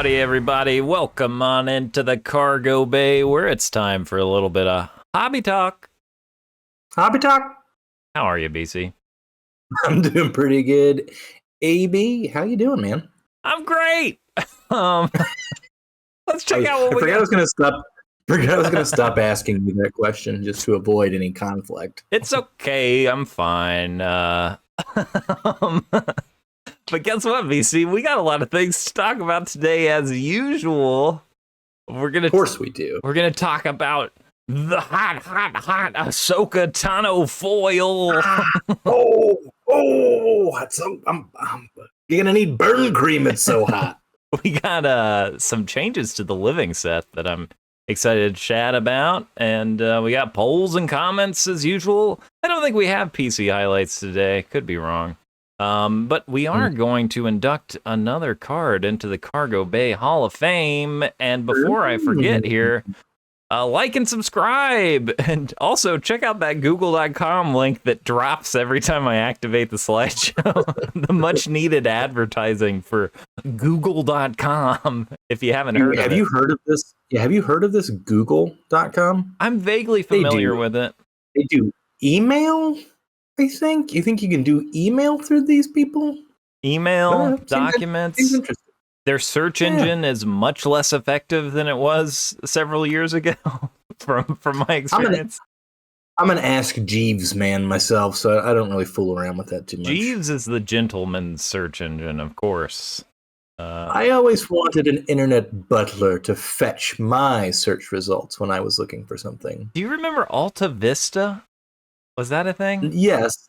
Howdy, everybody. Welcome on into the cargo bay where it's time for a little bit of hobby talk. Hobby talk. How are you, BC? I'm doing pretty good. AB, how you doing, man? I'm great. Let's check out what I we forgot got. I was gonna stop asking you that question just to avoid any conflict. It's okay. I'm fine. But guess what, BC? We got a lot of things to talk about today, as usual. Of course we do. We're gonna talk about the hot Ahsoka Tano foil. You're gonna need burn cream. It's so hot. We got some changes to the living set that I'm excited to chat about, and we got polls and comments as usual. I don't think we have PC highlights today. Could be wrong. But we are going to induct another card into the Cargo Bay Hall of Fame. And before I forget here, like and subscribe. And also check out that google.com link that drops every time I activate the slideshow. The much needed advertising for google.com. If you haven't heard of it. Have you heard of this? Yeah, have you heard of this google.com? I'm vaguely familiar with it. They do email, I think. You think you can do email through these people? Email, documents. Seems interesting. Their search engine is much less effective than it was several years ago, from my experience. I'm an Ask Jeeves man myself, so I don't really fool around with that too much. Jeeves is the gentleman's search engine, of course. I always wanted an internet butler to fetch my search results when I was looking for something. Do you remember Alta Vista? Was that a thing? Yes.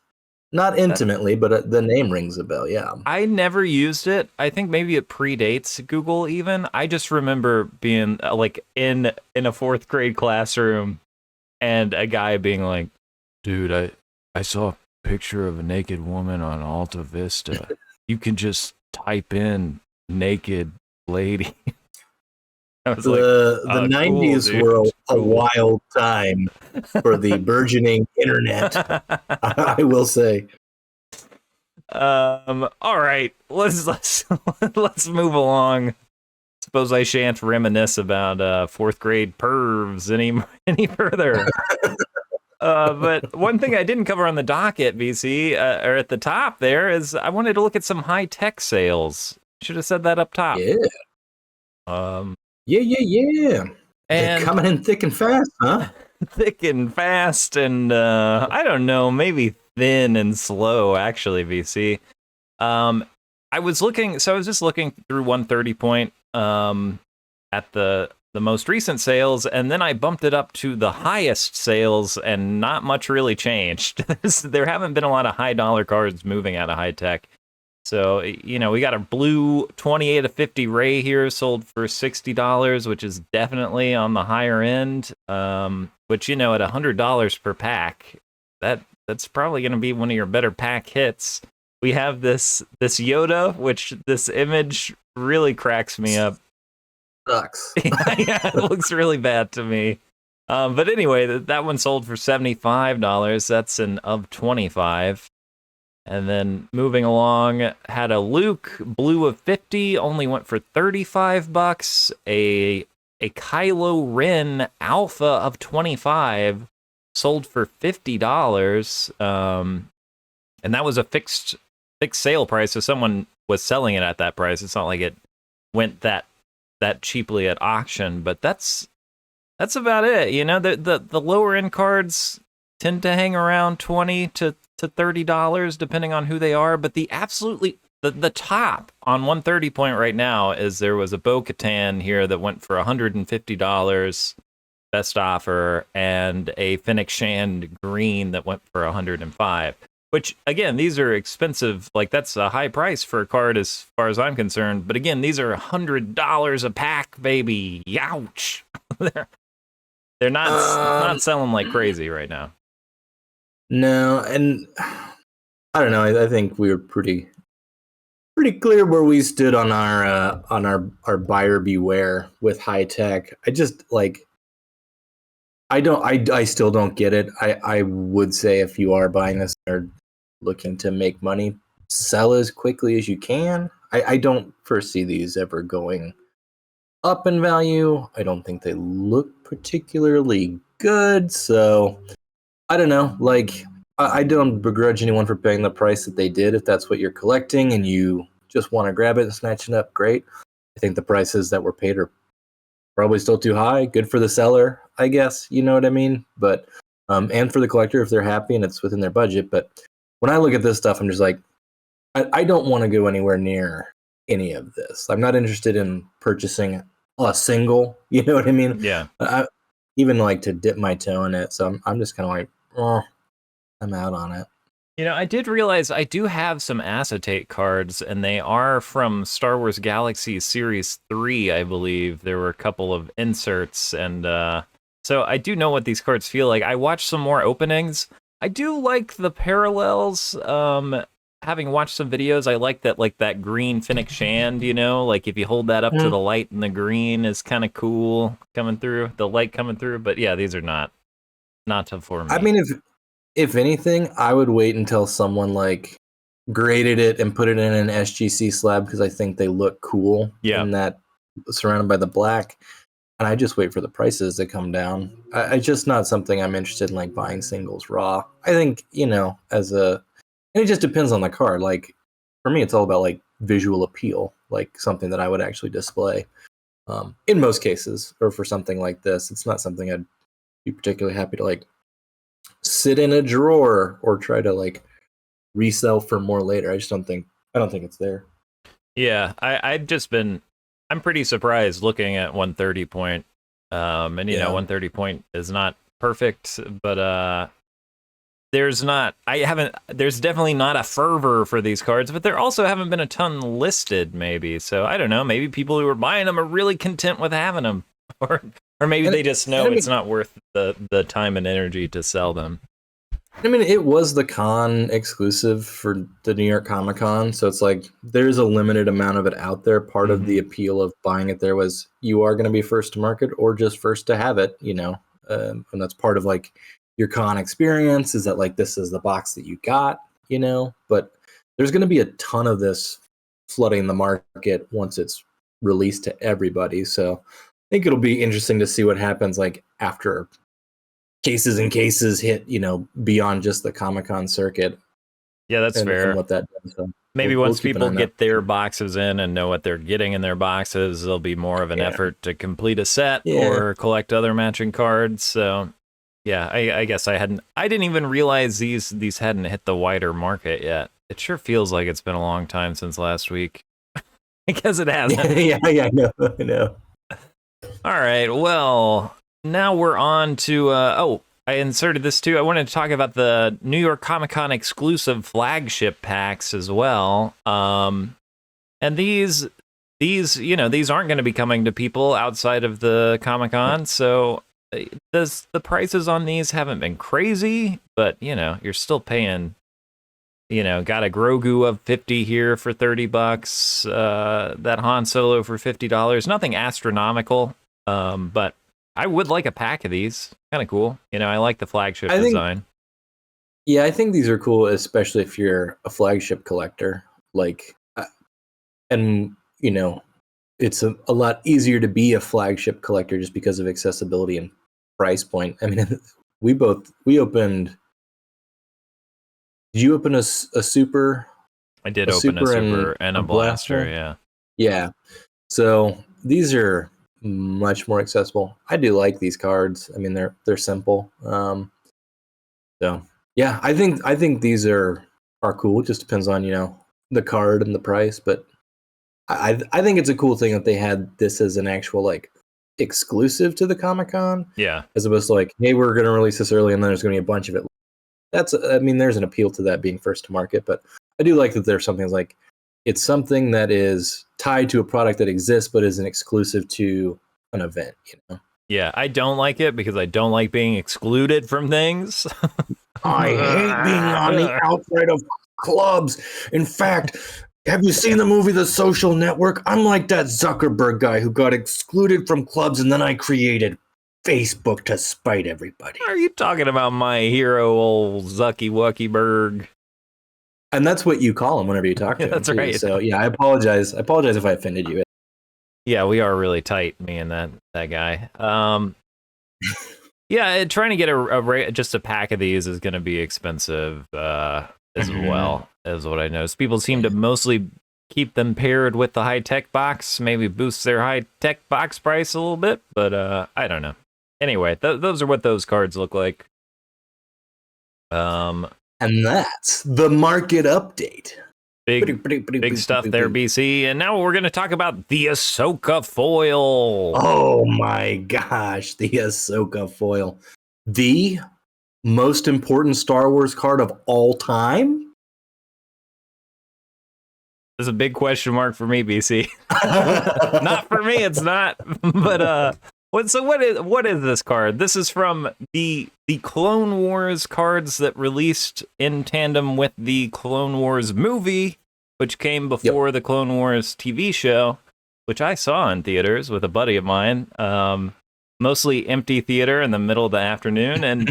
Not intimately, but the name rings a bell, yeah. I never used it. I think maybe it predates Google even. I just remember being like in a fourth grade classroom and a guy being like, dude, I saw a picture of a naked woman on Alta Vista. You can just type in naked lady. The 90s cool, were a wild time for the burgeoning internet, I will say. All right, let's move along. Suppose I shan't reminisce about fourth grade pervs any further. But one thing I didn't cover on the docket, BC, or at the top there, is I wanted to look at some high tech sales. Should have said that up top. Yeah. Yeah. And they're coming in thick and fast, huh? Thick and fast, and I don't know, maybe thin and slow, actually, VC. I was just looking through 130 point at the most recent sales, and then I bumped it up to the highest sales, and not much really changed. There haven't been a lot of high dollar cards moving out of high tech. So, we got a blue 28 of 50 Ray here sold for $60, which is definitely on the higher end. Which, at $100 per pack, that's probably going to be one of your better pack hits. We have this Yoda, which this image really cracks me up. Sucks. Yeah, it looks really bad to me. But anyway, that one sold for $75. That's an of 25. And then moving along, had a Luke blue of 50, only went for $35. A Kylo Ren alpha of 25 sold for $50. And that was a fixed sale price, so someone was selling it at that price. It's not like it went that cheaply at auction, but that's about it. The lower end cards tend to hang around $20 to $30 depending on who they are, but the top on 130 point right now is there was a Bo-Katan here that went for $150 best offer, and a Fennec Shand green that went for $105, which again, these are expensive. Like, that's a high price for a card as far as I'm concerned, but again, these are $100 a pack, baby. Youch. They're not selling like crazy right now. No, and I don't know. I think we were pretty clear where we stood on our buyer beware with high tech. I just I still don't get it. I would say if you are buying this or looking to make money, sell as quickly as you can. I don't foresee these ever going up in value. I don't think they look particularly good. So I don't know. Like, I don't begrudge anyone for paying the price that they did. If that's what you're collecting and you just want to grab it and snatch it up, great. I think the prices that were paid are probably still too high. Good for the seller, I guess. You know what I mean? But and for the collector if they're happy and it's within their budget. But when I look at this stuff, I'm just like, I don't want to go anywhere near any of this. I'm not interested in purchasing a single. You know what I mean? Yeah. I even like to dip my toe in it. So I'm just kind of like, oh, I'm out on it. You know, I did realize I do have some acetate cards, and they are from Star Wars Galaxy Series 3, I believe. There were a couple of inserts, and so I do know what these cards feel like. I watched some more openings. I do like the parallels. Having watched some videos, I like that green Fennec Shand, you know? Like, if you hold that up to the light and the green is kind of cool coming through, the light coming through. But yeah, these are not for me. I mean, if anything, I would wait until someone like graded it and put it in an SGC slab because I think they look cool. Yeah. In that surrounded by the black, and I just wait for the prices to come down. It's just not something I'm interested in, like buying singles raw. I think and it just depends on the card. Like for me, it's all about like visual appeal, like something that I would actually display. In most cases, or for something like this, it's not something I'd be particularly happy to like sit in a drawer or try to like resell for more later. I don't think it's there. Yeah, I'm pretty surprised looking at 130 point. And you know, 130 point is not perfect, but there's definitely not a fervor for these cards, but there also haven't been a ton listed, maybe. So I don't know, maybe people who are buying them are really content with having them, or maybe they just know it's not worth the time and energy to sell them. I mean, it was the con exclusive for the New York Comic Con, so it's like there's a limited amount of it out there. Part of the appeal of buying it there was you are going to be first to market or just first to have it, you know, and that's part of like your con experience is that like this is the box that you got, you know, but there's going to be a ton of this flooding the market once it's released to everybody. So I think it'll be interesting to see what happens like after cases and cases hit, you know, beyond just the Comic-Con circuit. Yeah, that's fair. And what that does. So maybe once people get their boxes in and know what they're getting in their boxes, there'll be more of an effort to complete a set or collect other matching cards. So yeah, I guess I didn't even realize these hadn't hit the wider market yet. It sure feels like it's been a long time since last week. I guess it hasn't. yeah, I know. All right, well, now we're on to I inserted this too. I wanted to talk about the New York Comic Con exclusive flagship packs as well. And these you know, these aren't going to be coming to people outside of the Comic Con, so the prices on these haven't been crazy, but you know, you're still paying. You know, got a Grogu of 50 here for $30. That Han Solo for $50. Nothing astronomical, but I would like a pack of these. Kind of cool. You know, I like the flagship design. I think these are cool, especially if you're a flagship collector. Like, and you know, it's a lot easier to be a flagship collector just because of accessibility and price point. I mean, we opened. Did you open a super? I did open a super and a blaster. Yeah. Yeah. So these are much more accessible. I do like these cards. I mean, they're simple. So yeah, I think these are cool. It just depends on, you know, the card and the price, but I think it's a cool thing that they had this as an actual like exclusive to the Comic-Con. Yeah. As opposed to like, hey, we're going to release this early and then there's going to be a bunch of it. I mean, there's an appeal to that being first to market, but I do like that there's something like it's something that is tied to a product that exists, but is an exclusive to an event, you know? Yeah, I don't like it because I don't like being excluded from things. I hate being on the outside of clubs. In fact, have you seen the movie The Social Network? I'm like that Zuckerberg guy who got excluded from clubs and then I created Facebook to spite everybody. Are you talking about my hero, old Zucky Wuckyberg? And that's what you call him whenever you talk to him. That's right. So yeah, I apologize. I apologize if I offended you. Yeah, we are really tight, me and that guy. Yeah, trying to get just a pack of these is going to be expensive as well, as what I noticed. People seem to mostly keep them paired with the high tech box, maybe boost their high tech box price a little bit, but I don't know. Anyway, those are what those cards look like. And that's the market update. Big stuff there, BC. And now we're going to talk about the Ahsoka foil. Oh my gosh, the Ahsoka foil. The most important Star Wars card of all time? There's a big question mark for me, BC. Not for me, it's not. But what is this card? This is from the Clone Wars cards that released in tandem with the Clone Wars movie, which came before the Clone Wars TV show, which I saw in theaters with a buddy of mine. Mostly empty theater in the middle of the afternoon, and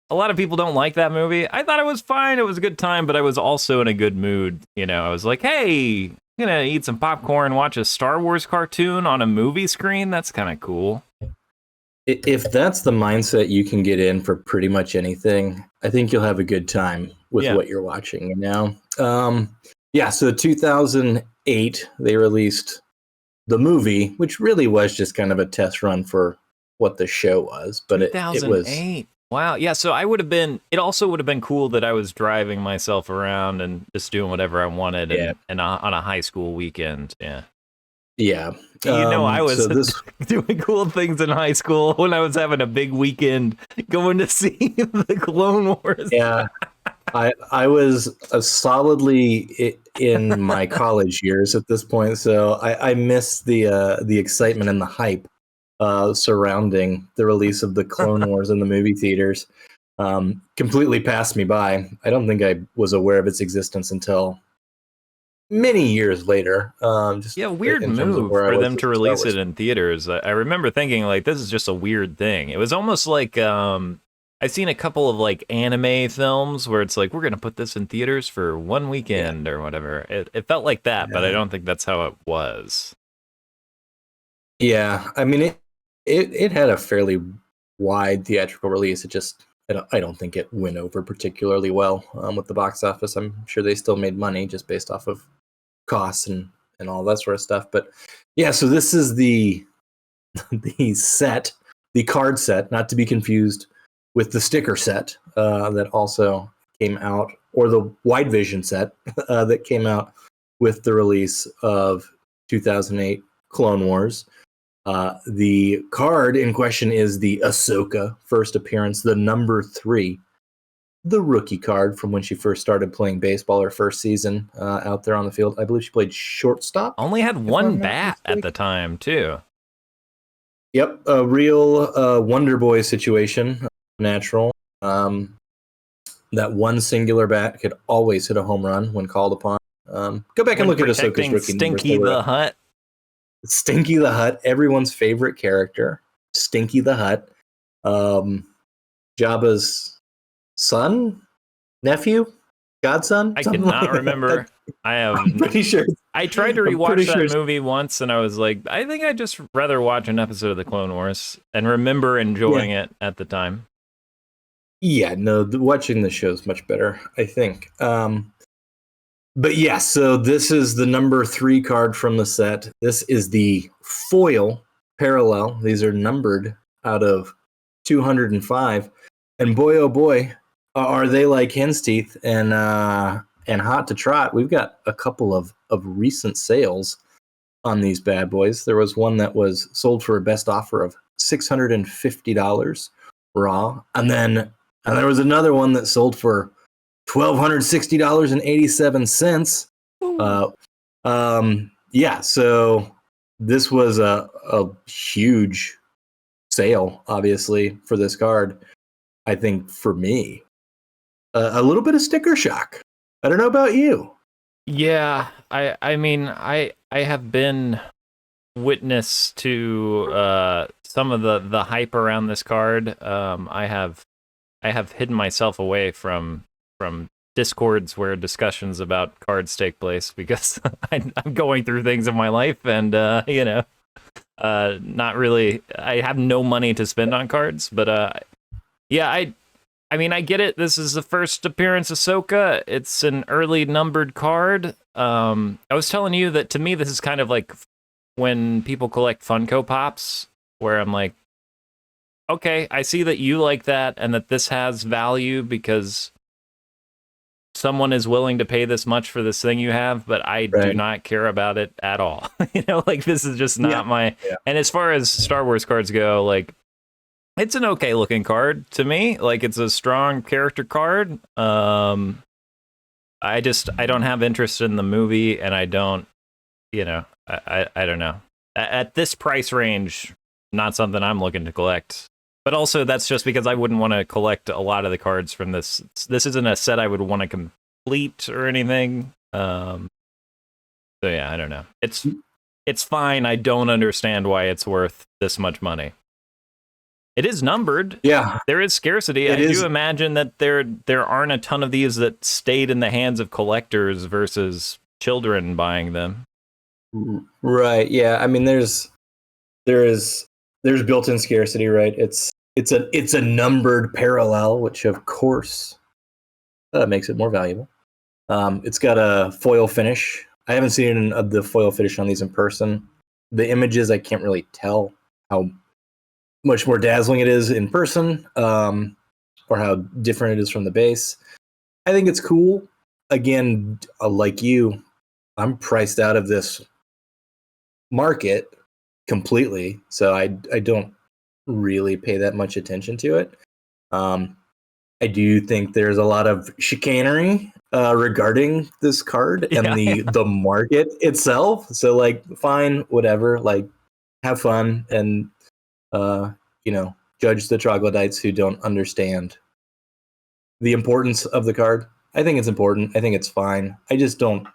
a lot of people don't like that movie. I thought it was fine. It was a good time, but I was also in a good mood. I was like, hey, I'm gonna eat some popcorn, watch a Star Wars cartoon on a movie screen. That's kind of cool. If that's the mindset you can get in for pretty much anything, I think you'll have a good time with what you're watching. So 2008, they released the movie, which really was just kind of a test run for what the show was. But it was... Wow. Yeah. So it also would have been cool that I was driving myself around and just doing whatever I wanted and on a high school weekend. Yeah. Yeah. I was doing cool things in high school when I was having a big weekend going to see the Clone Wars. Yeah. I was solidly in my college years at this point. So I missed the excitement and the hype surrounding the release of the Clone Wars in the movie theaters. Completely passed me by. I don't think I was aware of its existence until many years later. Weird move for them to release it in theaters. I remember thinking, like, this is just a weird thing. It was almost like I've seen a couple of like anime films where it's like, we're gonna put this in theaters for one weekend or whatever. It felt like that, but I don't think that's how it was. Yeah, I mean it had a fairly wide theatrical release. I don't think it went over particularly well with the box office. I'm sure they still made money just based off of costs and all that sort of stuff. But yeah, so this is the card set, not to be confused with the sticker set that also came out, or the wide vision set that came out with the release of 2008 Clone Wars. The card in question is the Ahsoka first appearance, the number 3, the rookie card from when she first started playing baseball, her first season out there on the field. I believe she played shortstop. Only had one bat at the time, too. Yep, a real Wonder Boy situation, natural. That one singular bat could always hit a home run when called upon. Go back and look at Ahsoka's rookie Stinky the Hutt. Stinky the Hutt, everyone's favorite character. Stinky the Hutt. Jabba's son? Nephew? Godson? I cannot remember. I'm pretty sure. I tried to rewatch that movie once, and I was like, I think I'd just rather watch an episode of the Clone Wars and remember enjoying it at the time. Yeah, no, watching the show is much better, I think. But yeah, so this is the number 3 card from the set. This is the foil parallel. These are numbered out of 205. And boy, oh boy, are they like hen's teeth and hot to trot. We've got a couple of recent sales on these bad boys. There was one that was sold for a best offer of $650 raw. And there was another one that sold for $1,260.87. Yeah, so this was a huge sale, obviously, for this card. I think for me, a little bit of sticker shock. I don't know about you. Yeah, I mean, I have been witness to some of the hype around this card. I have hidden myself away from discords where discussions about cards take place because I'm going through things in my life and not really. I have no money to spend on cards, but yeah, I mean, I get it. This is the first appearance of Ahsoka. It's an early numbered card. I was telling you that to me, this is kind of like when people collect Funko Pops, where I'm like, okay, I see that you like that and that this has value because someone is willing to pay this much for this thing you have, but I do not care about it at all. Like this is just not my. Yeah. And as far as Star Wars cards go, like, it's an okay looking card to me. Like it's a strong character card. I don't have interest in the movie, and I don't, I don't know. At this price range, not something I'm looking to collect. But also that's just because I wouldn't want to collect a lot of the cards from this. This isn't a set I would want to complete or anything. So yeah, I don't know. It's fine. I don't understand why it's worth this much money. It is numbered. Yeah. There is scarcity. I do imagine that there aren't a ton of these that stayed in the hands of collectors versus children buying them. Right. Yeah. I mean, there's built-in scarcity, right? It's a numbered parallel, which of course makes it more valuable. It's got a foil finish. I haven't seen the foil finish on these in person. The images, I can't really tell how much more dazzling it is in person, or how different it is from the base. I think it's cool. Again, like you, I'm priced out of this market completely, so I don't really pay that much attention to it. I do think there's a lot of chicanery regarding this card and the market itself. So like, fine, whatever, like have fun and judge the troglodytes who don't understand the importance of the card. I think it's important. I think it's fine. I just don't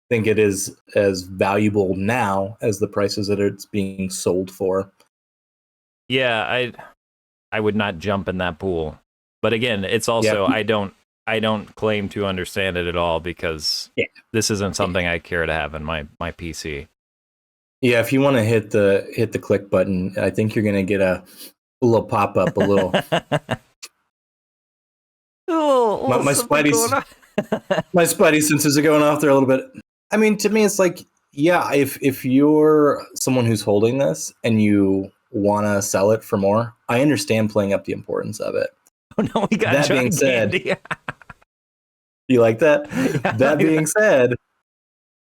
think it is as valuable now as the prices that it's being sold for. Yeah, I would not jump in that pool. But again, it's also I don't claim to understand it at all because this isn't something I care to have in my PC. Yeah, if you want to hit the click button, I think you're going to get a little pop up, a little. My spidey senses are going off there a little bit. I mean, to me, it's like, yeah, if you're someone who's holding this and you want to sell it for more, I understand playing up the importance of it. Oh no, we got that being said. You like that? Yeah, that being said,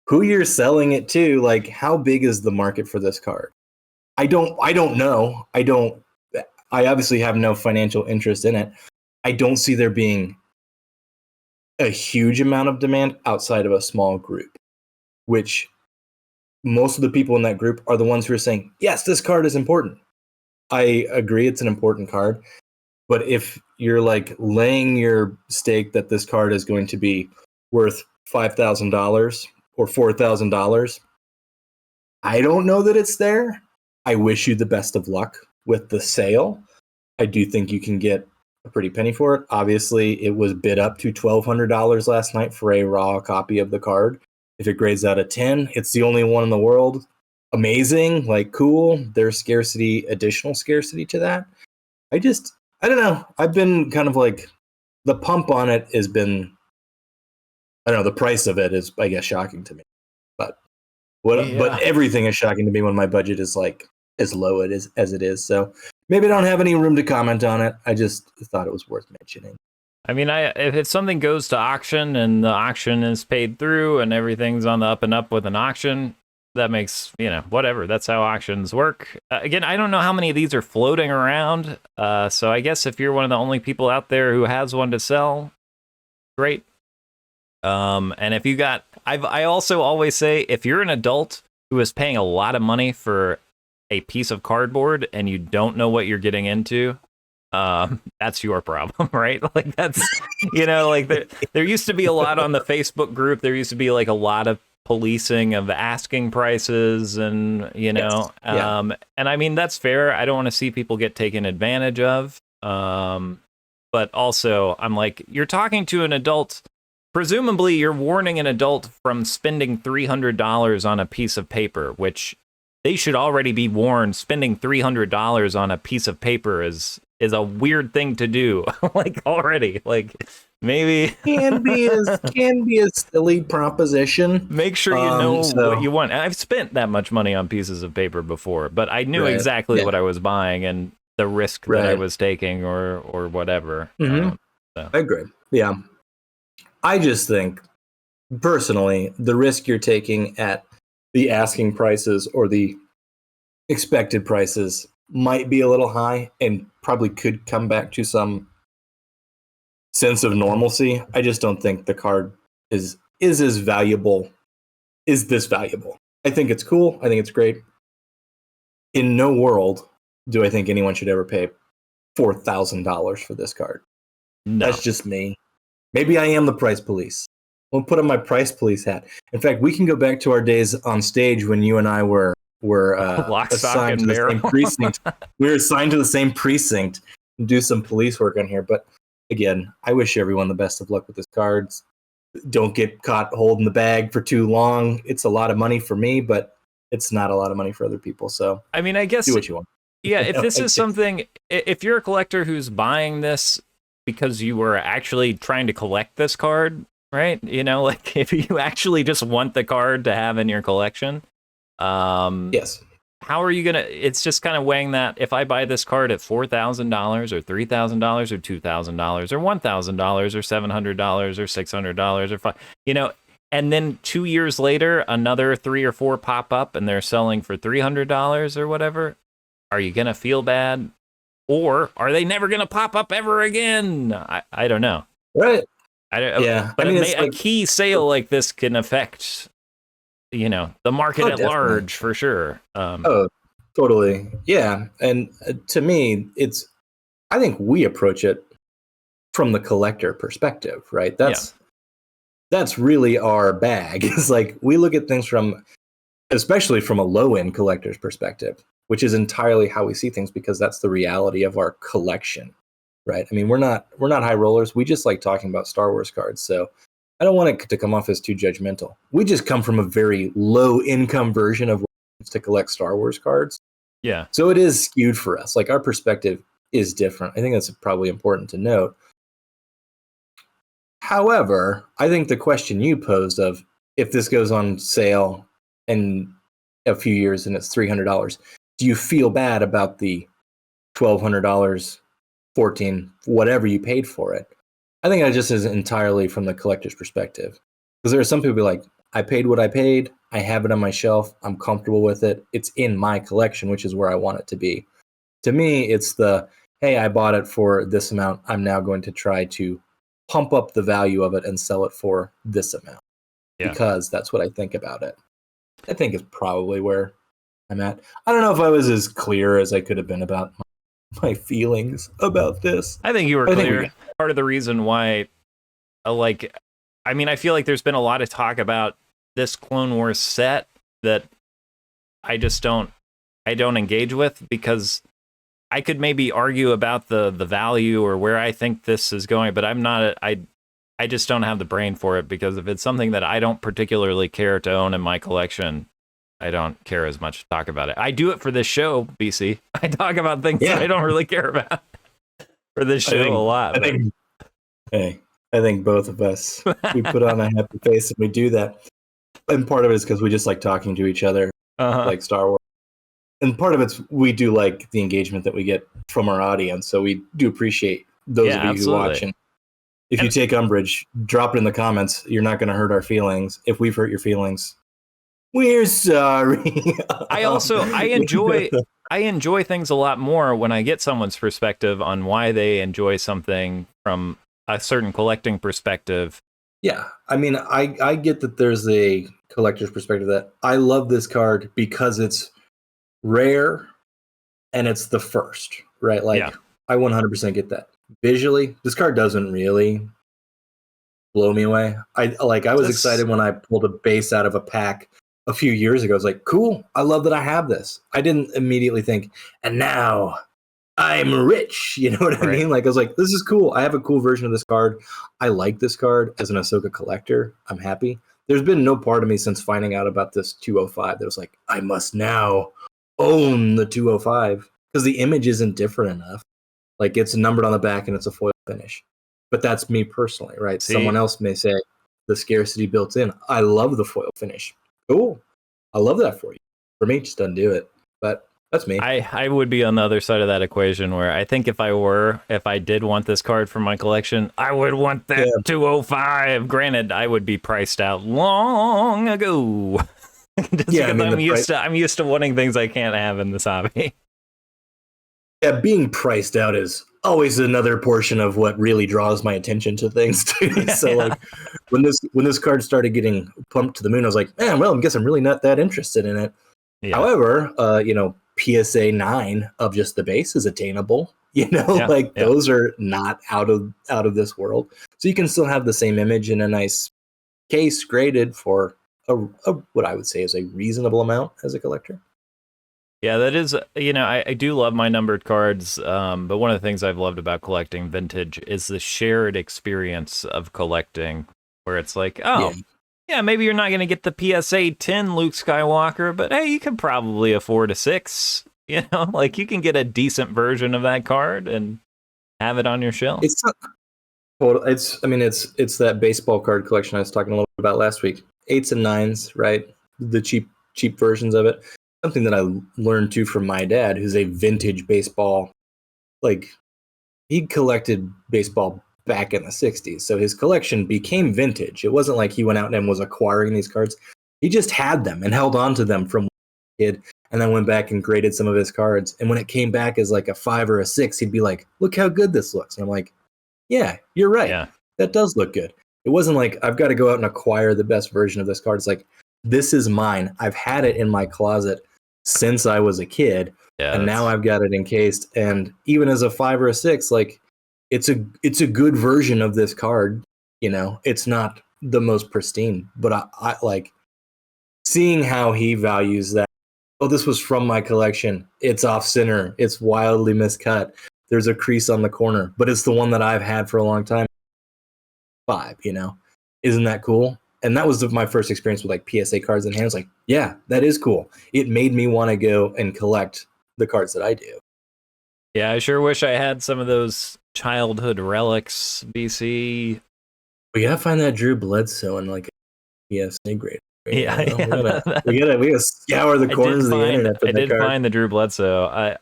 who you're selling it to, like, how big is the market for this card? I don't know. I obviously have no financial interest in it. I don't see there being a huge amount of demand outside of a small group, which most of the people in that group are the ones who are saying, yes, this card is important. I agree it's an important card. But if you're like laying your stake that this card is going to be worth $5,000 or $4,000, I don't know that it's there. I wish you the best of luck with the sale. I do think you can get a pretty penny for it. Obviously, it was bid up to $1,200 last night for a raw copy of the card. If it grades out of 10, it's the only one in the world. Amazing, like cool. There's additional scarcity to that. I don't know. I've been kind of like, the pump on it has been, I don't know, the price of it is, I guess, shocking to me. But everything is shocking to me when my budget is like as low as it is. So maybe I don't have any room to comment on it. I just thought it was worth mentioning. I mean, if something goes to auction and the auction is paid through and everything's on the up and up with an auction, that makes, whatever. That's how auctions work. Again, I don't know how many of these are floating around. So I guess if you're one of the only people out there who has one to sell, great. And if you got, I also always say, if you're an adult who is paying a lot of money for a piece of cardboard and you don't know what you're getting into, that's your problem, right? Like that's, like there used to be a lot on the Facebook group. There used to be like a lot of policing of asking prices and, and I mean, that's fair. I don't want to see people get taken advantage of. but also I'm like, you're talking to an adult. Presumably, you're warning an adult from spending $300 on a piece of paper, which they should already be warned. Spending $300 on a piece of paper is a weird thing to do. Like already, like maybe can be a silly proposition. make sure you know So- what you want. And I've spent that much money on pieces of paper before, but I knew Right. exactly Yeah. what I was buying and the risk that I Right. was taking or whatever. Mhm. I agree. Yeah. I just think, personally, the risk you're taking at the asking prices or the expected prices might be a little high and probably could come back to some sense of normalcy. I just don't think the card is as valuable, is this valuable. I think it's cool. I think it's great. In no world do I think anyone should ever pay $4,000 for this card. No. That's just me. Maybe I am the price police. I'll put on my price police hat. In fact, we can go back to our days on stage when you and I were Lock, stock, assigned and to the same barrel. precinct. We were assigned to the same precinct and do some police work on here. But again, I wish everyone the best of luck with this cards. Don't get caught holding the bag for too long. It's a lot of money for me, but it's not a lot of money for other people. So I mean, I guess do what you want. yeah, if No, this is it's- something, if you're a collector who's buying this because you were actually trying to collect this card, right? You know, like if you actually just want the card to have in your collection, Yes. how are you gonna? It's just kind of weighing that. If I buy this card at $4,000 or $3,000 or $2,000 or $1,000 or $700 or $600 or five, you know, and then 2 years later, another 3 or 4 pop up and they're selling for $300 or whatever. Are you gonna feel bad, or are they never gonna pop up ever again? I don't know. Right. Yeah, but I mean, a it's like, key sale like this can affect, you know, the market Oh, at definitely. large for sure. oh, totally. Yeah. And to me, I think we approach it from the collector perspective, right? That's really our bag. It's like we look at things especially from a low end collector's perspective, which is entirely how we see things because that's the reality of our collection, right? I mean, we're not high rollers. We just like talking about Star Wars cards. So I don't want it to come off as too judgmental. We just come from a very low income version of what it is to collect Star Wars cards. Yeah. So it is skewed for us. Like our perspective is different. I think that's probably important to note. However, I think the question you posed of if this goes on sale in a few years and it's $300, do you feel bad about the $1,200, $1,400, whatever you paid for it? I think that just is entirely from the collector's perspective. Because there are some people who be like, I paid what I paid. I have it on my shelf. I'm comfortable with it. It's in my collection, which is where I want it to be. To me, it's hey, I bought it for this amount. I'm now going to try to pump up the value of it and sell it for this amount. Yeah. Because that's what I think about it. I think it's probably where I'm at. I don't know if I was as clear as I could have been about my feelings about this. I think you were I think we clear. got- Part of the reason why, I mean, I feel like there's been a lot of talk about this Clone Wars set that I don't engage with because I could maybe argue about the value or where I think this is going, but I just don't have the brain for it because if it's something that I don't particularly care to own in my collection, I don't care as much to talk about it. I do it for this show, BC. I talk about things that I don't really care about for this show a lot. I think both of us, we put on a happy face and we do that. And part of it is because we just like talking to each other, like Star Wars. And part of it's we do like the engagement that we get from our audience. So we do appreciate those of you who watch. And if you take umbrage, drop it in the comments. You're not going to hurt our feelings. If we've hurt your feelings, we're sorry. I enjoy things a lot more when I get someone's perspective on why they enjoy something from a certain collecting perspective. Yeah, I mean, I get that there's a collector's perspective that I love this card because it's rare and it's the first, right? Like, I 100% get that. Visually, this card doesn't really blow me away. I was excited when I pulled a base out of a pack a few years ago. I was like, cool, I love that I have this. I didn't immediately think, and now I'm rich. You know what I Right. mean? Like, I was like, this is cool. I have a cool version of this card. I like this card as an Ahsoka collector. I'm happy. There's been no part of me since finding out about this 205 that was like, I must now own the 205 because the image isn't different enough. Like, it's numbered on the back and it's a foil finish. But that's me personally, right? See, Someone else may say the scarcity built in. I love the foil finish. Cool. I love that for you. For me, just doesn't do it. But that's me. I would be on the other side of that equation where I think if I did want this card for my collection, I would want that 205. Granted, I would be priced out long ago. Just I mean, I'm used to wanting things I can't have in this hobby. Yeah, being priced out is always another portion of what really draws my attention to things too. So like when this card started getting pumped to the moon, I was like, man, well, I guess I'm really not that interested in it. Yeah. However, PSA 9 of just the base is attainable. Those are not out of this world. So you can still have the same image in a nice case graded for a what I would say is a reasonable amount as a collector. Yeah, that is, I do love my numbered cards, but one of the things I've loved about collecting vintage is the shared experience of collecting, where it's like, maybe you're not going to get the PSA 10 Luke Skywalker, but hey, you can probably afford a 6, like you can get a decent version of that card and have it on your shelf. It's that baseball card collection I was talking a little bit about last week. 8s and 9s, right? The cheap versions of it. Something that I learned too from my dad, who's a vintage baseball, like he collected baseball back in the 60s. So his collection became vintage. It wasn't like he went out and was acquiring these cards. He just had them and held on to them from a kid and then went back and graded some of his cards. And when it came back as like a 5 or a 6, he'd be like, look how good this looks. And I'm like, yeah, you're right. Yeah. That does look good. It wasn't like I've got to go out and acquire the best version of this card. It's like, this is mine. I've had it in my closet since I was a kid, and now I've got it encased. And even as a 5 or a 6, like it's a good version of this card. It's not the most pristine, but I like seeing how he values that. Oh, this was from my collection. It's off center. It's wildly miscut. There's a crease on the corner, but it's the one that I've had for a long time. 5, isn't that cool? And that was my first experience with like PSA cards in hand. I was like, yeah, that is cool. It made me want to go and collect the cards that I do. Yeah, I sure wish I had some of those childhood relics, BC. We gotta find that Drew Bledsoe in like a PSA grade. We gotta scour the corners of the internet. I did find the Drew Bledsoe.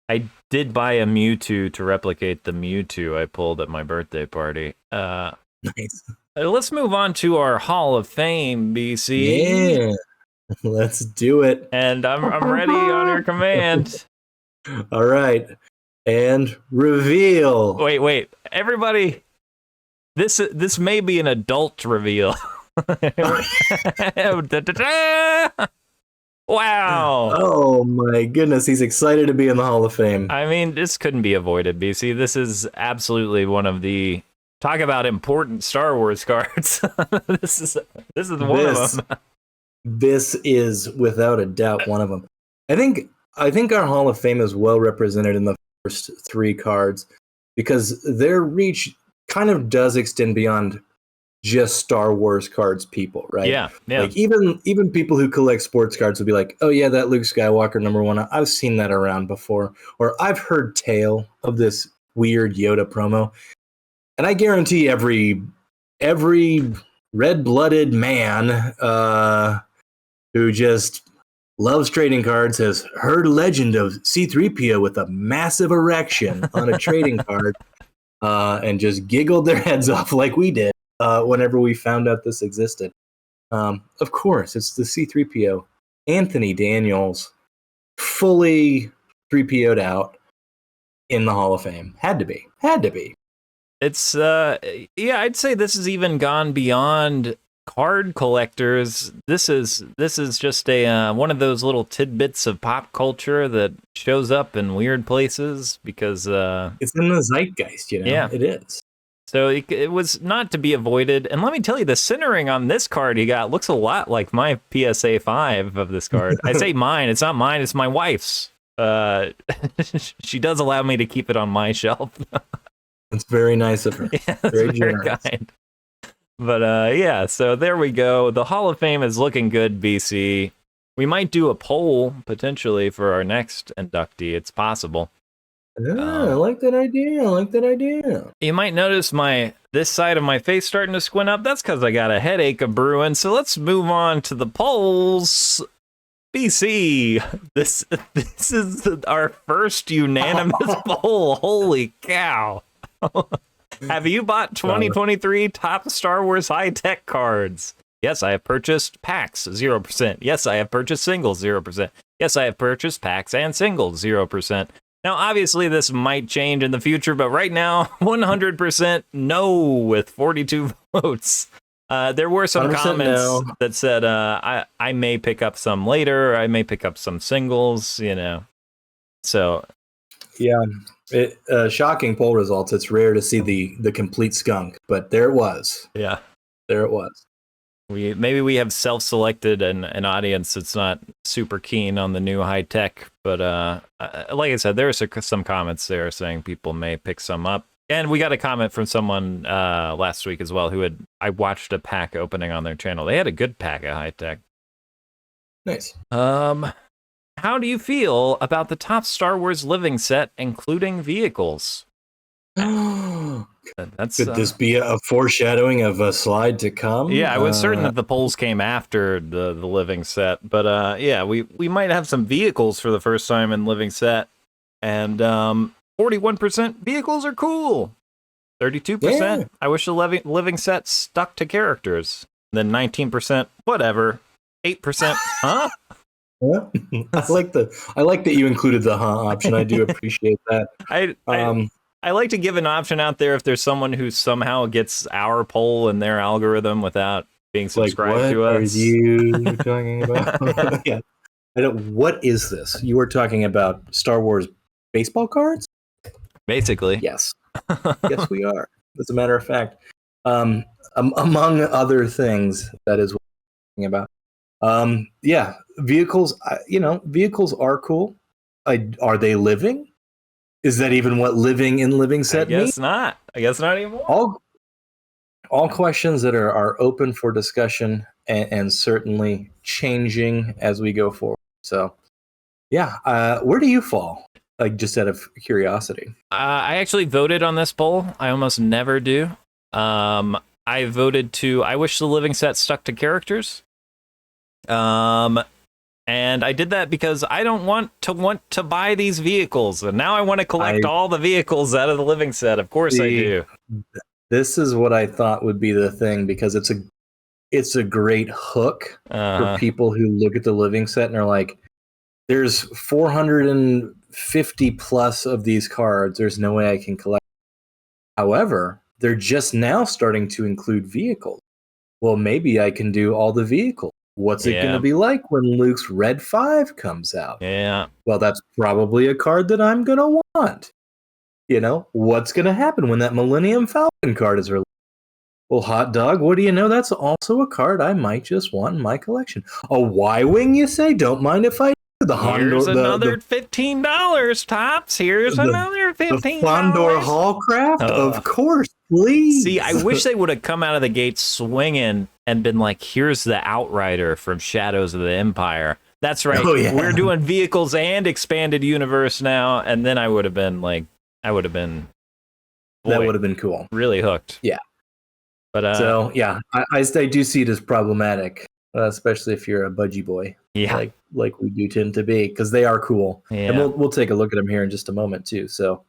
I did buy a Mewtwo to replicate the Mewtwo I pulled at my birthday party. Nice. Let's move on to our Hall of Fame, BC. Yeah, let's do it. And I'm ready on your command. All right, and reveal. Wait, everybody. This may be an adult reveal. Wow. Oh my goodness, he's excited to be in the Hall of Fame. I mean, this couldn't be avoided, BC. This is absolutely one of the talk about important Star Wars cards. This is one of them. This is without a doubt one of them. I think our Hall of Fame is well represented in the first 3 cards because their reach kind of does extend beyond just Star Wars cards people, right? Yeah. Like even people who collect sports cards will be like, oh yeah, that Luke Skywalker #1, I've seen that around before, or I've heard tale of this weird Yoda promo. And I guarantee every red-blooded man who just loves trading cards has heard a legend of C-3PO with a massive erection on a trading card and just giggled their heads off like we did whenever we found out this existed. Of course, it's the C-3PO. Anthony Daniels, fully 3PO'd out in the Hall of Fame. Had to be. It's I'd say this has even gone beyond card collectors. This is just a one of those little tidbits of pop culture that shows up in weird places because it's in the zeitgeist, Yeah, it is. So it was not to be avoided. And let me tell you, the centering on this card he got looks a lot like my PSA 5 of this card. I say mine. It's not mine. It's my wife's. she does allow me to keep it on my shelf. It's very nice of her. Yeah, that's Very very generous. kind. But yeah, so there we go. The Hall of Fame is looking good, BC. We might do a poll potentially for our next inductee. It's possible. Yeah, I like that idea. I like that idea. You might notice this side of my face starting to squint up. That's because I got a headache of brewing. So let's move on to the polls. BC, this is our first unanimous poll. Holy cow! Have you bought 2023 top Star Wars high-tech cards? Yes, I have purchased packs, 0%. Yes, I have purchased singles, 0%. Yes, I have purchased packs and singles, 0%. Now, obviously, this might change in the future, but right now, 100% no with 42 votes. There were some comments that said I may pick up some later. I may pick up some singles, So, yeah, shocking poll results. It's rare to see the complete skunk, but there it was. Yeah, there it was. Maybe we have self-selected an audience that's not super keen on the new high tech, but like I said, there are some comments there saying people may pick some up. And we got a comment from someone last week as well I watched a pack opening on their channel. They had a good pack of high tech. Nice. How do you feel about the top Star Wars living set, including vehicles? Could this be a foreshadowing of a slide to come? Yeah, I was certain that the polls came after the living set, but yeah, we might have some vehicles for the first time in living set, and 41% vehicles are cool. 32%, I wish the living set stuck to characters. And then 19%, whatever. 8%, huh? Yeah. I like that you included the option. I do appreciate that. I like to give an option out there if there's someone who somehow gets our poll in their algorithm without being subscribed to us. What are you talking about? Yeah. What is this? You were talking about Star Wars baseball cards? Basically. Yes. Yes, we are. As a matter of fact, among other things, that is what we're talking about. Yeah, vehicles. Vehicles are cool. Are they living? Is that even what living in living set means? I guess not anymore. All questions that are open for discussion and certainly changing as we go forward. So, yeah, where do you fall? Like, just out of curiosity. I actually voted on this poll. I almost never do. I voted I wish the living set stuck to characters. And I did that because I don't want to buy these vehicles, and now I want to collect all the vehicles out of the living set. Of course, I do. This is what I thought would be the thing, because it's a great hook for people who look at the living set and are like, "There's 450 plus of these cards. There's no way I can collect." However, they're just now starting to include vehicles. Well, maybe I can do all the vehicles. What's it going to be like when Luke's Red 5 comes out? Yeah. Well, that's probably a card that I'm going to want. What's going to happen when that Millennium Falcon card is released? Well, hot dog, what do you know? That's also a card I might just want in my collection. A Y-Wing, you say? Don't mind if I do. Here's another $15, Tops. Here's another $15. The Fondor Hallcraft? Of course, please. See, I wish they would have come out of the gate swinging and been like, here's the Outrider from Shadows of the Empire. That's right. Oh, yeah. We're doing vehicles and expanded universe now. And then that would have been cool. Really hooked. Yeah. But so, yeah, I do see it as problematic, especially if you're a budgie boy. Yeah. Like we do tend to be, because they are cool. Yeah. And we'll take a look at them here in just a moment, too. So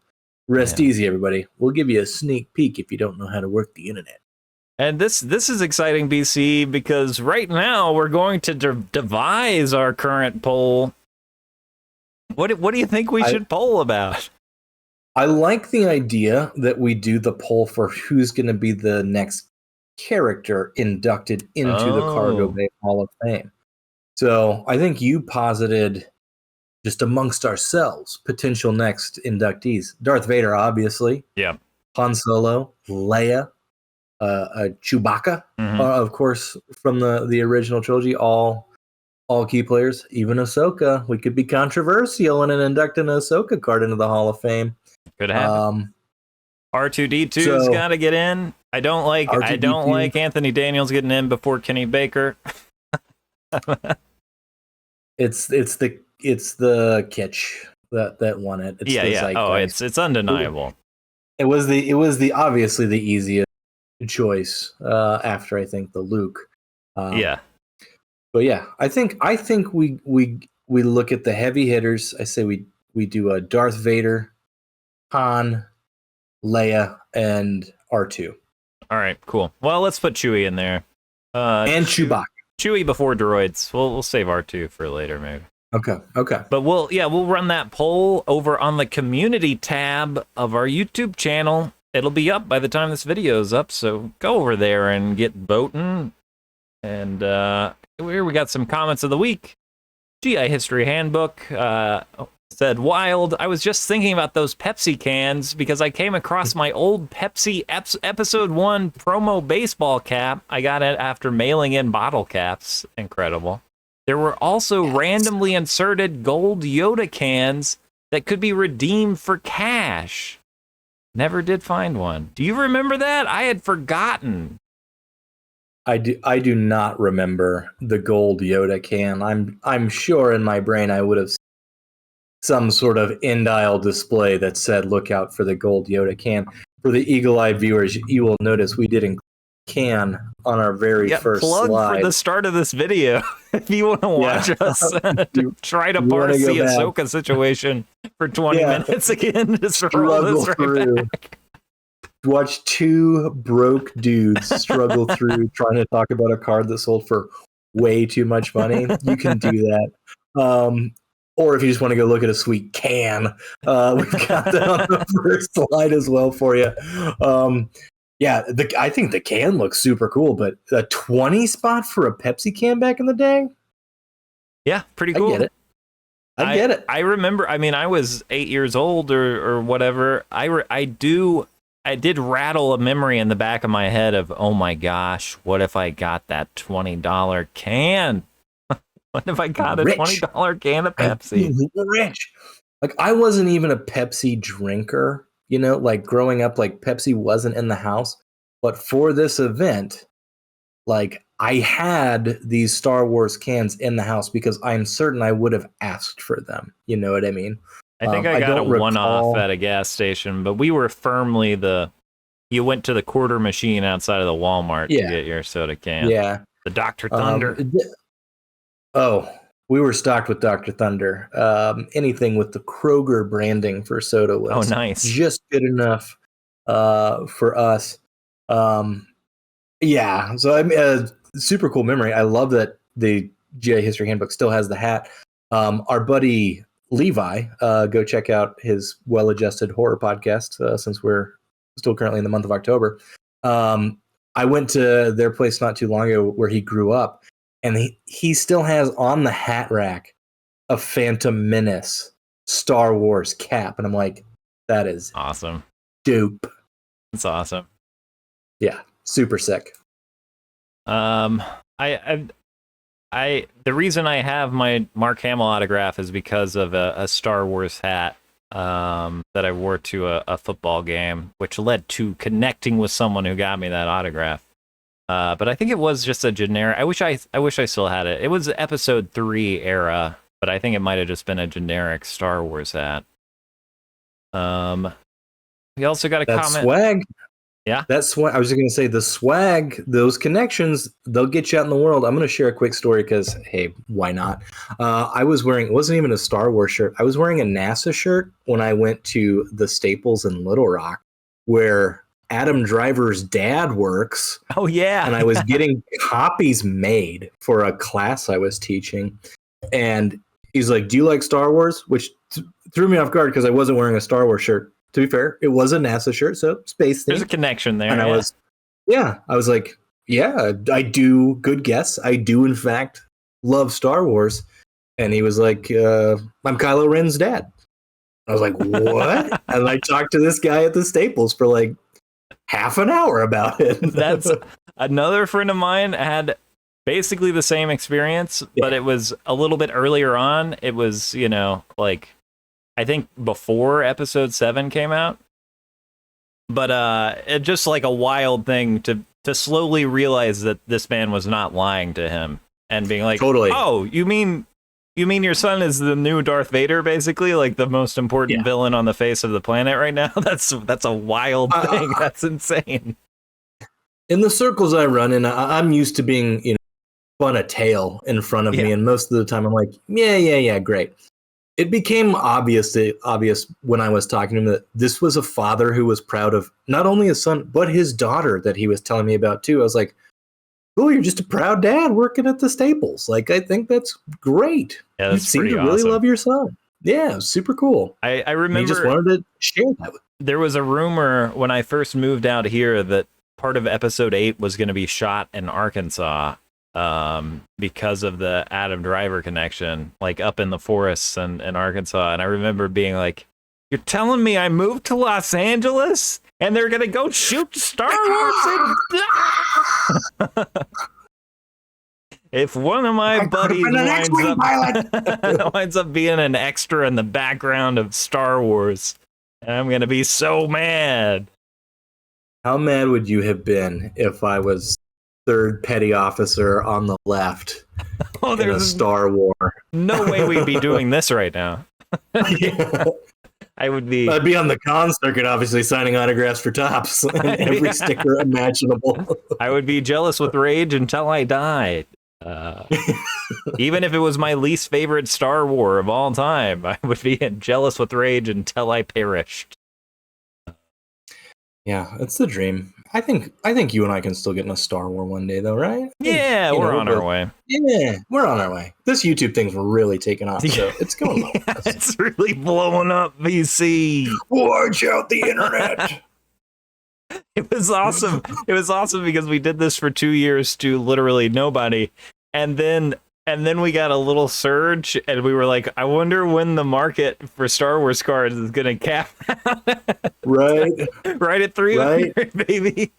rest easy, everybody. We'll give you a sneak peek if you don't know how to work the internet. And this is exciting, BC, because right now we're going to devise our current poll. What do you think we should poll about? I like the idea that we do the poll for who's going to be the next character inducted into the Cargo Bay Hall of Fame. So I think you posited, just amongst ourselves, potential next inductees. Darth Vader, obviously. Yeah. Han Solo, Leia, Chewbacca, of course, from the original trilogy, all All key players, even Ahsoka. We could be controversial and induct an Ahsoka card into the Hall of Fame. Could happen. R2D2's so got to get in. I don't like R2D2. Anthony Daniels getting in before Kenny Baker. It's the kitsch that won it. It's the yeah. Oh, it's undeniable. It was the obviously the easiest choice after I think the Luke. Yeah. But yeah, I think we look at the heavy hitters. I say we do a Darth Vader, Han, Leia, and R2. All right, cool. Well, let's put Chewie in there. And Chewbacca. Chewie before droids. We'll save R2 for later, maybe. Okay. But we'll run that poll over on the community tab of our YouTube channel. It'll be up by the time this video is up, so go over there and get voting. And here we got some comments of the week. GI History Handbook said, wild. I was just thinking about those Pepsi cans because I came across my old Pepsi episode 1 promo baseball cap. I got it after mailing in bottle caps. Incredible. There were also randomly inserted gold Yoda cans that could be redeemed for cash. Never did find one. Do you remember that? I had forgotten. I do not remember the gold Yoda can. I'm sure in my brain I would have seen some sort of end aisle display that said look out for the gold Yoda can. For the eagle-eyed viewers, you will notice we did include can on our very first plug slide. For the start of this video if you want to watch us try to parse the Ahsoka situation for 20 minutes again. Just roll this right back. Watch two broke dudes struggle through trying to talk about a card that sold for way too much money. You can do that. Or if you just want to go look at a sweet can, we've got that on the first slide as well for you. I think the can looks super cool, but a 20 spot for a Pepsi can back in the day? Yeah, pretty cool. I get it. I remember, I mean, I was 8 years old or whatever. I did rattle a memory in the back of my head of, oh my gosh, what if I got that $20 can? What if I got a $20 can of Pepsi? Rich. Like, I wasn't even a Pepsi drinker, like growing up, like Pepsi wasn't in the house. But for this event, like I had these Star Wars cans in the house because I'm certain I would have asked for them. You know what I mean? I think I got a one-off at a gas station, but we were firmly you went to the quarter machine outside of the Walmart to get your soda can. Yeah. The Dr. Thunder. We were stocked with Dr. Thunder. Anything with the Kroger branding for soda was just good enough for us. So a super cool memory. I love that the GI History Handbook still has the hat. Our buddy Levi, go check out his Well-Adjusted Horror podcast since we're still currently in the month of October. I went to their place not too long ago where he grew up, and he still has on the hat rack a Phantom Menace Star Wars cap. And I'm like, that is awesome. Dope. That's awesome. Yeah, super sick. The reason I have my Mark Hamill autograph is because of a Star Wars hat that I wore to a football game, which led to connecting with someone who got me that autograph. But I think it was just a generic. I wish I still had it. It was Episode 3 era, but I think it might have just been a generic Star Wars hat. We also got a comment. Swag. Yeah, that's what I was going to say. The swag, those connections, they'll get you out in the world. I'm going to share a quick story because, hey, why not? I was wearing, it wasn't even a Star Wars shirt. I was wearing a NASA shirt when I went to the Staples in Little Rock, where Adam Driver's dad works. Oh, yeah. And I was getting copies made for a class I was teaching. And he's like, do you like Star Wars? Which threw me off guard because I wasn't wearing a Star Wars shirt. To be fair, it was a NASA shirt, so space thing. There's a connection there. And I was like, yeah, I do. Good guess. I do, in fact, love Star Wars. And he was like, I'm Kylo Ren's dad. I was like, what? And I talked to this guy at the Staples for like half an hour about it. That's another friend of mine had basically the same experience, but it was a little bit earlier on. It was, like I think before episode 7 came out. But it just like a wild thing to slowly realize that this man was not lying to him and being like, Totally. "Oh, you mean your son is the new Darth Vader, basically, like the most important villain on the face of the planet right now?" That's a wild thing. That's insane. In the circles I run in, I'm used to being, spun a tale in front of me, and most of the time I'm like, yeah, great. It became obvious when I was talking to him that this was a father who was proud of not only his son, but his daughter that he was telling me about too. I was like, "Oh, you're just a proud dad working at the Staples. Like, I think that's great. Yeah, you seem to really love your son." Yeah, it was super cool. I remember he just wanted to share that with me. There was a rumor when I first moved out here that part of episode 8 was going to be shot in Arkansas. Because of the Adam Driver connection, like up in the forests in Arkansas. And I remember being like, "You're telling me I moved to Los Angeles and they're going to go shoot Star Wars? If one of my buddies winds up being an extra in the background of Star Wars, I'm going to be so mad." How mad would you have been if I was third petty officer on the left in a Star War? No way we'd be doing this right now. I'd be on the con circuit, obviously signing autographs for Tops and every sticker imaginable. I would be jealous with rage until I died. Even if it was my least favorite Star War of all time, I would be jealous with rage until I perished. Yeah, it's the dream. I think you and I can still get in a Star War one day, though, right? Yeah, we're on our way. Yeah, we're on our way. This YouTube thing's really taking off, so it's going well. It's really blowing up, VC. Watch out, the internet. It was awesome. It was awesome because we did this for 2 years to literally nobody, and then we got a little surge, and we were like, "I wonder when the market for Star Wars cards is going to cap out." Right. Right at 300, baby.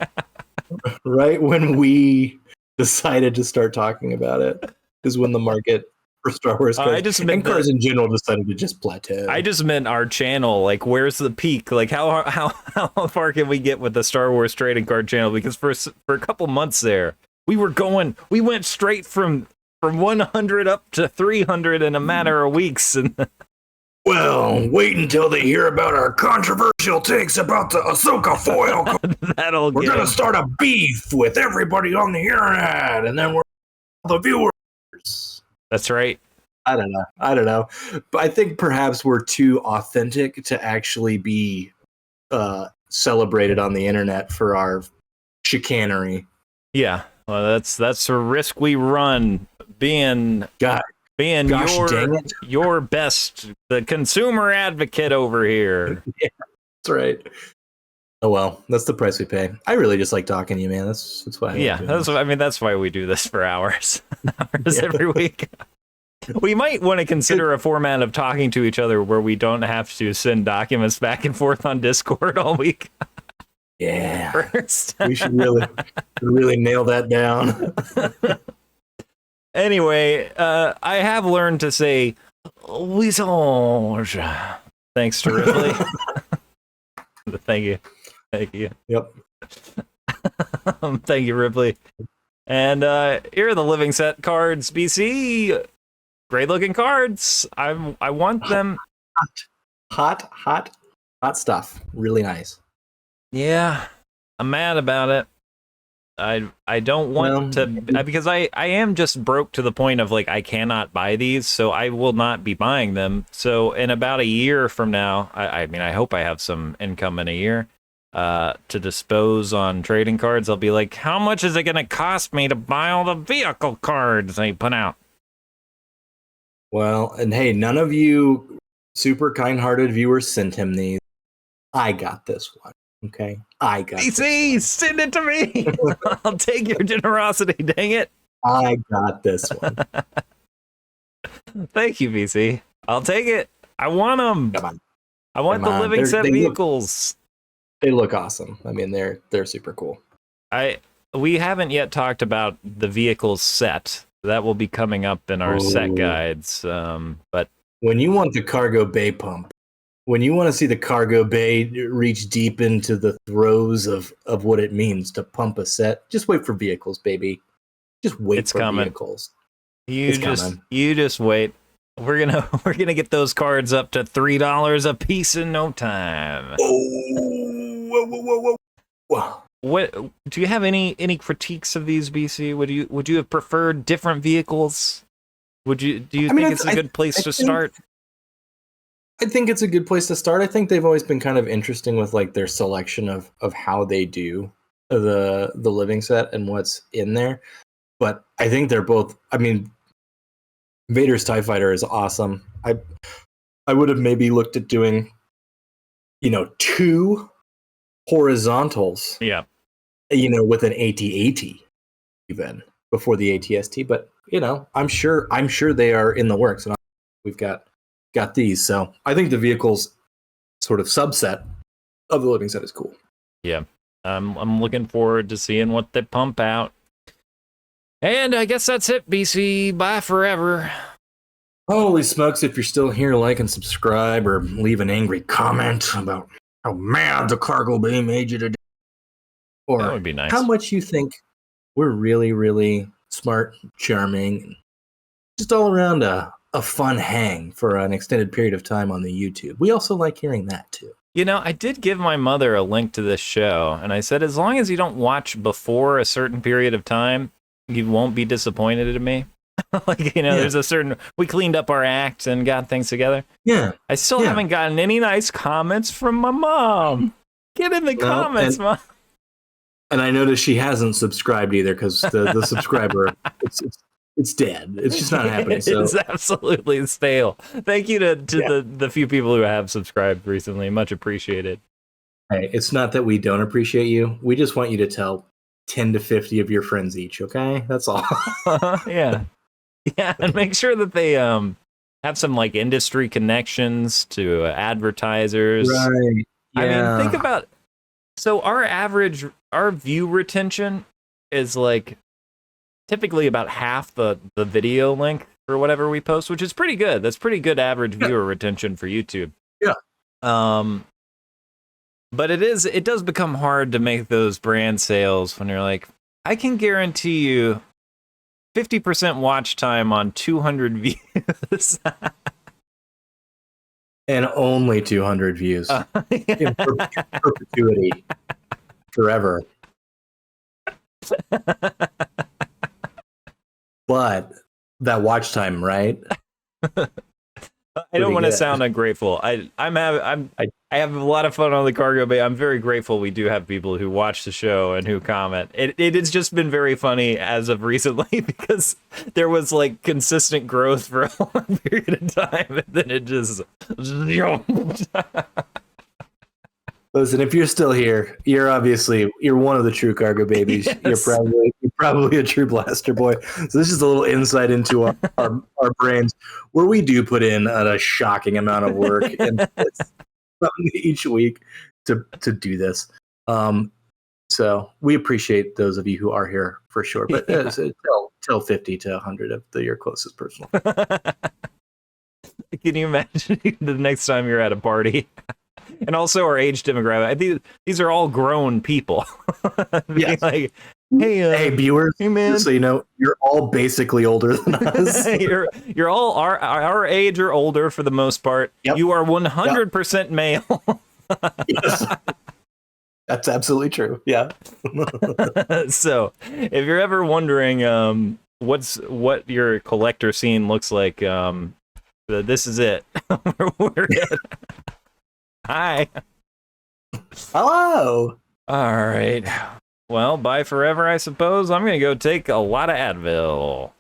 Right when we decided to start talking about it is when the market for Star Wars cards and cards in general decided to just plateau. I just meant our channel. Like, where's the peak? Like, how far can we get with the Star Wars trading card channel? Because for a couple months there, we went straight from 100 up to 300 in a matter of weeks. And well, wait until they hear about our controversial takes about the Ahsoka foil. We're going to start a beef with everybody on the internet, and then we're the viewers. That's right. I don't know. But I think perhaps we're too authentic to actually be celebrated on the internet for our chicanery. Yeah. Well, that's a risk we run. Being your best, the consumer advocate over here. Yeah, that's right. Oh well, that's the price we pay. I really just like talking to you, man. That's why. That's why we do this for hours every week. We might want to consider a format of talking to each other where we don't have to send documents back and forth on Discord all week. Yeah, first. We should really nail that down. Anyway, I have learned to say "louis-ange" thanks to Ripley. Thank you. Yep. Thank you, Ripley. And here are the living set cards, BC. Great looking cards. I want them. Hot stuff. Really nice. Yeah, I'm mad about it. I don't want to, because I am just broke to the point of like I cannot buy these, so I will not be buying them. So in about a year from now, I mean I hope I have some income in a year to dispose on trading cards. I'll be like, how much is it going to cost me to buy all the vehicle cards they put out? Well, and hey, none of you super kind-hearted viewers sent him these. I got this one. Okay, I got BC, send it to me. I'll take your generosity, dang it. I got this one. Thank you, BC. I'll take it. I want them. Come on. I want the living set vehicles. They look awesome. I mean, they're super cool. I we haven't yet talked about the vehicle's set. That will be coming up in our set guides. But when you want the cargo bay pump, when you want to see the cargo bay reach deep into the throes of what it means to pump a set, just wait for vehicles, baby. Just wait for vehicles. You just wait. We're gonna get those cards up to $3 a piece in no time. Oh, whoa. What do you have any critiques of these, BC? Would you have preferred different vehicles? Do you think it's a good place to start? I think it's a good place to start. I think they've always been kind of interesting with like their selection of how they do the living set and what's in there. But I think they're both. I mean, Vader's TIE Fighter is awesome. I would have maybe looked at doing, 2 horizontals. Yeah. With an AT-AT even before the AT-ST. But I'm sure they are in the works, and we've got these. So I think the vehicle's sort of subset of the living set is cool. Yeah. I'm looking forward to seeing what they pump out. And I guess that's it, BC. Bye forever. Holy smokes, if you're still here, like and subscribe or leave an angry comment about how mad the cargo bay made you today. Or that would be nice. How much you think we're really, really smart, charming, just all around a fun hang for an extended period of time on the YouTube. We also like hearing that too. I did give my mother a link to this show, and I said, as long as you don't watch before a certain period of time, you won't be disappointed in me. There's a certain, we cleaned up our act and got things together. Yeah. I still haven't gotten any nice comments from my mom. Get in the comments, Mom. And I noticed she hasn't subscribed either, because the subscriber, it's dead. It's just not happening. So. It's absolutely stale. Thank you to the few people who have subscribed recently. Much appreciated. Hey, it's not that we don't appreciate you. We just want you to tell 10 to 50 of your friends each, okay? That's all. Yeah. Yeah, and make sure that they have some like industry connections to advertisers. Right. Yeah. I mean, think about, so our view retention is like typically about half the video length for whatever we post, which is pretty good. That's pretty good average viewer retention for YouTube. Yeah. But it does become hard to make those brand sales when you're like, I can guarantee you 50% watch time on 200 views. And only 200 views. In perpetuity. Forever. But that watch time, right? I don't want to sound ungrateful. I have a lot of fun on the cargo bay. I'm very grateful we do have people who watch the show and who comment. It has just been very funny as of recently, because there was like consistent growth for a long period of time, and then it just Listen, if you're still here, you're one of the true cargo babies. Yes. You're probably a true blaster boy. So this is a little insight into our brains, where we do put in a shocking amount of work and each week to do this. So we appreciate those of you who are here for sure. But tell 50 to 100 of your closest personal. Can you imagine the next time you're at a party? And also our age demographic. I think these are all grown people. Yes. Like, hey viewers, hey man, just so you know, you're all basically older than us. you're all our age or older for the most part. Yep. You are 100% male. Yes. That's absolutely true. Yeah. So, if you're ever wondering what your collector scene looks like, this is it. We're good. Hi. Hello. All right. Well, bye forever, I suppose. I'm going to go take a lot of Advil.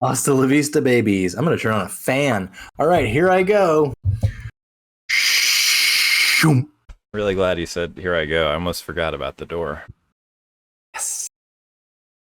Hasta la vista, babies. I'm going to turn on a fan. All right, here I go. Really glad you said, here I go. I almost forgot about the door.